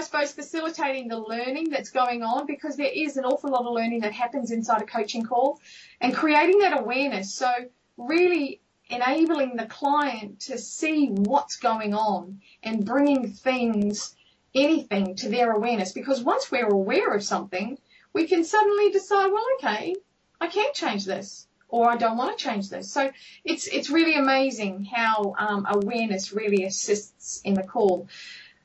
suppose, facilitating the learning that's going on, because there is an awful lot of learning that happens inside a coaching call, and creating that awareness. So really enabling the client to see what's going on and bringing anything to their awareness. Because once we're aware of something, we can suddenly decide, well, okay, I can change this, or I don't want to change this. So it's really amazing how awareness really assists in the call.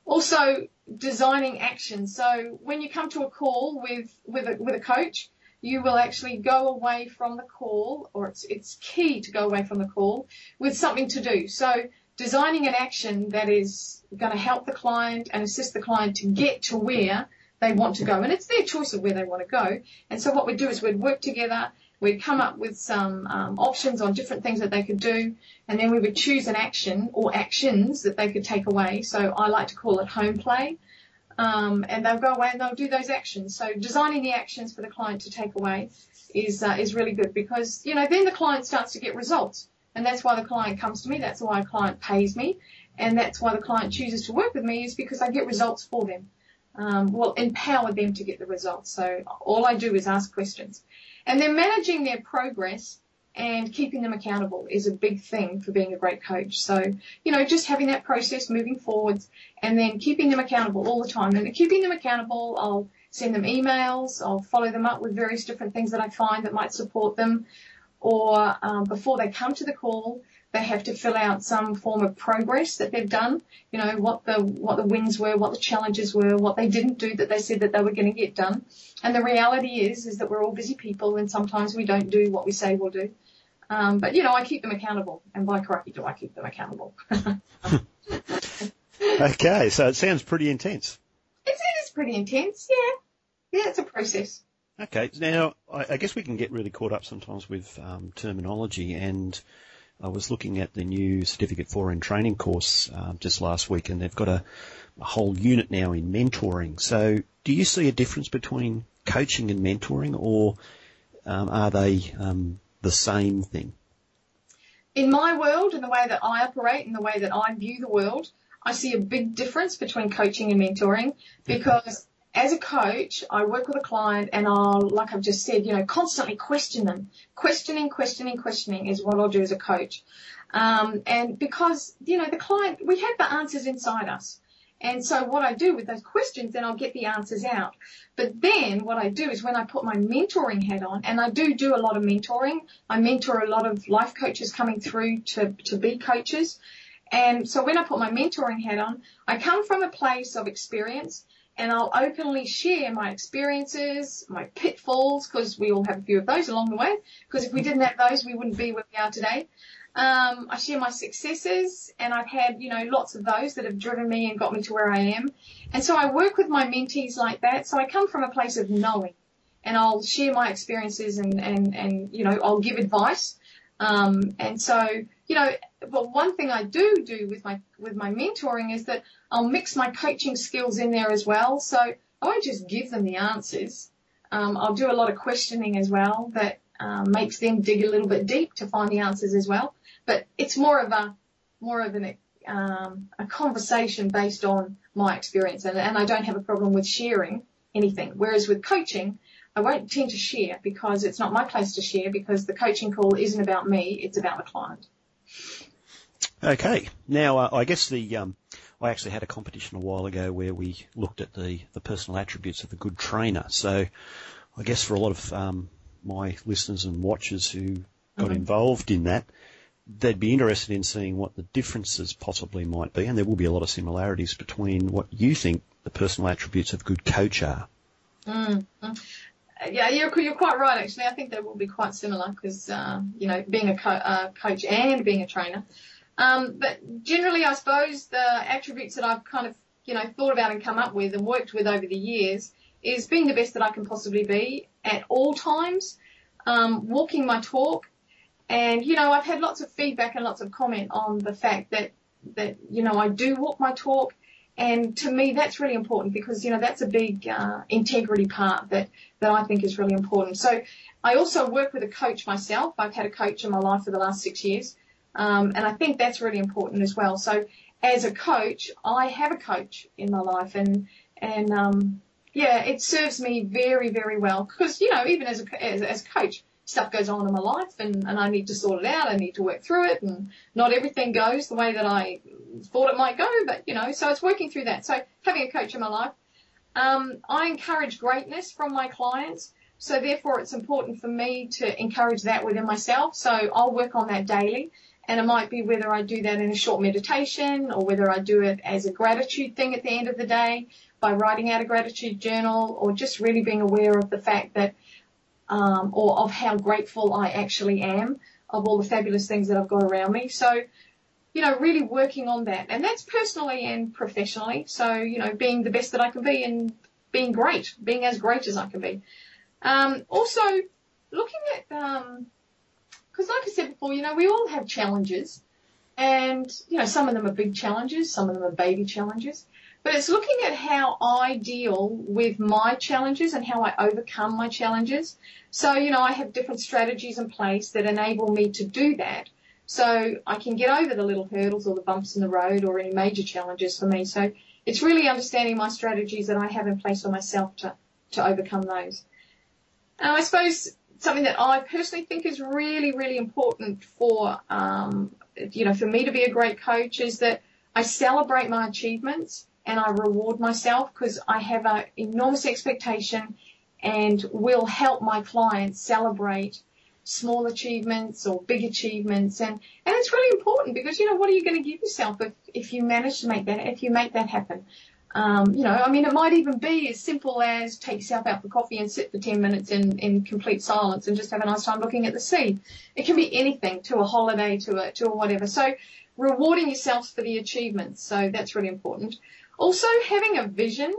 Also, designing action. So when you come to a call with a coach, you will actually go away from the call, or it's key to go away from the call with something to do. So designing an action that is going to help the client and assist the client to get to where they want to go. And it's their choice of where they want to go. And so what we'd do is we'd work together. We'd come up with some options on different things that they could do, and then we would choose an action or actions that they could take away. So I like to call it home play. And they'll go away and they'll do those actions. So designing the actions for the client to take away is really good, because, then the client starts to get results. And that's why the client comes to me. That's why a client pays me. And that's why the client chooses to work with me, is because I get results for them. Empower them to get the results. So all I do is ask questions. And then managing their progress and keeping them accountable is a big thing for being a great coach. So, just having that process moving forwards, and then keeping them accountable all the time. And keeping them accountable, I'll send them emails, I'll follow them up with various different things that I find that might support them. Or before they come to the call, they have to fill out some form of progress that they've done, what the wins were, what the challenges were, what they didn't do that they said that they were going to get done. And the reality is that we're all busy people, and sometimes we don't do what we say we'll do. But I keep them accountable, and by crikey do I keep them accountable. Okay, so it sounds pretty intense. It is pretty intense, yeah. Yeah, it's a process. Okay, now I guess we can get really caught up sometimes with terminology, and I was looking at the new Certificate 4 in Training course just last week, and they've got a whole unit now in mentoring. So do you see a difference between coaching and mentoring, or are they the same thing? In my world, and the way that I operate and the way that I view the world, I see a big difference between coaching and mentoring, because as a coach, I work with a client and I'll, like I've just said, constantly question them. Questioning is what I'll do as a coach. And because, the client, we have the answers inside us. And so what I do with those questions, then I'll get the answers out. But then what I do is, when I put my mentoring hat on, and I do a lot of mentoring, I mentor a lot of life coaches coming through to be coaches. And so when I put my mentoring hat on, I come from a place of experience, and I'll openly share my experiences, my pitfalls, because we all have a few of those along the way, because if we didn't have those, we wouldn't be where we are today. I share my successes, and I've had, lots of those that have driven me and got me to where I am. And so I work with my mentees like that. So I come from a place of knowing, and I'll share my experiences and I'll give advice. And so, but one thing I do with my mentoring is that I'll mix my coaching skills in there as well. So I won't just give them the answers. I'll do a lot of questioning as well that makes them dig a little bit deep to find the answers as well. But it's more of a conversation based on my experience, and I don't have a problem with sharing anything. Whereas with coaching, I won't tend to share, because it's not my place to share, because the coaching call isn't about me, it's about the client. Okay. Now, I guess I actually had a competition a while ago where we looked at the personal attributes of a good trainer. So I guess for a lot of my listeners and watchers who got involved in that, they'd be interested in seeing what the differences possibly might be, and there will be a lot of similarities between what you think the personal attributes of a good coach are. Yeah, you're quite right, actually. I think they will be quite similar, because, being a coach and being a trainer. But generally, I suppose the attributes that I've kind of, thought about and come up with and worked with over the years is being the best that I can possibly be at all times, walking my talk. And, I've had lots of feedback and lots of comment on the fact that I do walk my talk. And to me, that's really important, because, that's a big integrity part that I think is really important. So I also work with a coach myself. I've had a coach in my life for the last 6 years. And I think that's really important as well. So as a coach, I have a coach in my life, and And, yeah, it serves me very, very well because, you know, even as a coach, stuff goes on in my life and I need to sort it out. I need to work through it, and not everything goes the way that I thought it might go, but, you know, so it's working through that. So having a coach in my life. I encourage greatness from my clients, so therefore it's important for me to encourage that within myself. So I'll work on that daily, and it might be whether I do that in a short meditation or whether I do it as a gratitude thing at the end of the day by writing out a gratitude journal, or just really being aware of the fact that or of how grateful I actually am of all the fabulous things that I've got around me. So, you know, really working on that. And that's personally and professionally. So, you know, being the best that I can be and being great, being as great as I can be. Also, looking at, because like I said before, you know, we all have challenges. And, you know, some of them are big challenges, some of them are baby challenges. But it's looking at how I deal with my challenges and how I overcome my challenges. So, you know, I have different strategies in place that enable me to do that. So I can get over the little hurdles or the bumps in the road or any major challenges for me. So it's really understanding my strategies that I have in place for myself to overcome those. I suppose something that I personally think is really, really important for, you know, for me to be a great coach is that I celebrate my achievements and I reward myself, because I have an enormous expectation and will help my clients celebrate small achievements or big achievements. And it's really important because, you know, what are you going to give yourself if you manage to make that happen? You know, I mean, it might even be as simple as take yourself out for coffee and sit for 10 minutes in complete silence and just have a nice time looking at the sea. It can be anything, to a holiday, to a whatever. So rewarding yourselves for the achievements. So that's really important. Also, having a vision.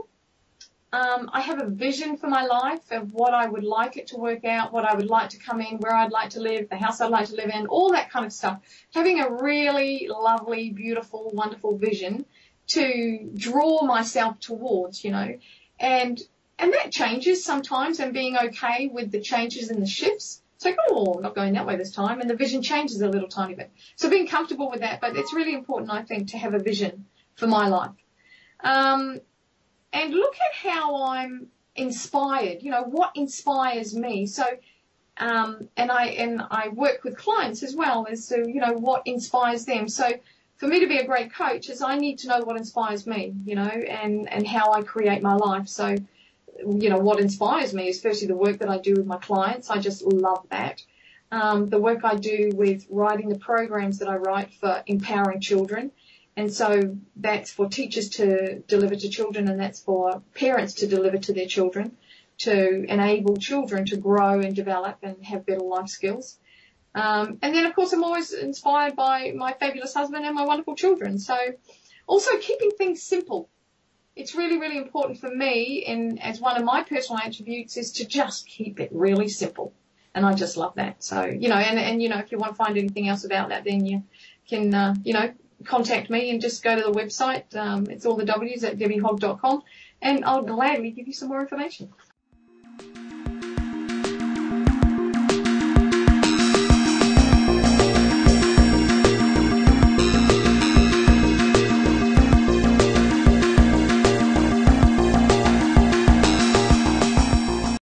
I have a vision for my life of what I would like it to work out, what I would like to come in, where I'd like to live, the house I'd like to live in, all that kind of stuff. Having a really lovely, beautiful, wonderful vision to draw myself towards, you know, and that changes sometimes, and being okay with the changes and the shifts. It's like, oh, I'm not going that way this time, and the vision changes a little tiny bit. So being comfortable with that, but it's really important, I think, to have a vision for my life. And look at how I'm inspired, you know, what inspires me. So, and I work with clients as well as to, you know, what inspires them. So for me to be a great coach is I need to know what inspires me, you know, and how I create my life. So, you know, what inspires me is firstly the work that I do with my clients. I just love that. The work I do with writing the programs that I write for empowering children. And so that's for teachers to deliver to children, and that's for parents to deliver to their children, to enable children to grow and develop and have better life skills. And then, of course, I'm always inspired by my fabulous husband and my wonderful children. So also keeping things simple. It's really, really important for me, and as one of my personal attributes, is to just keep it really simple. And I just love that. So, you know, and you know, if you want to find anything else about that, then you can, you know, contact me and just go to the website. It's all the W's at debbiehogg.com, and I'll gladly give you some more information.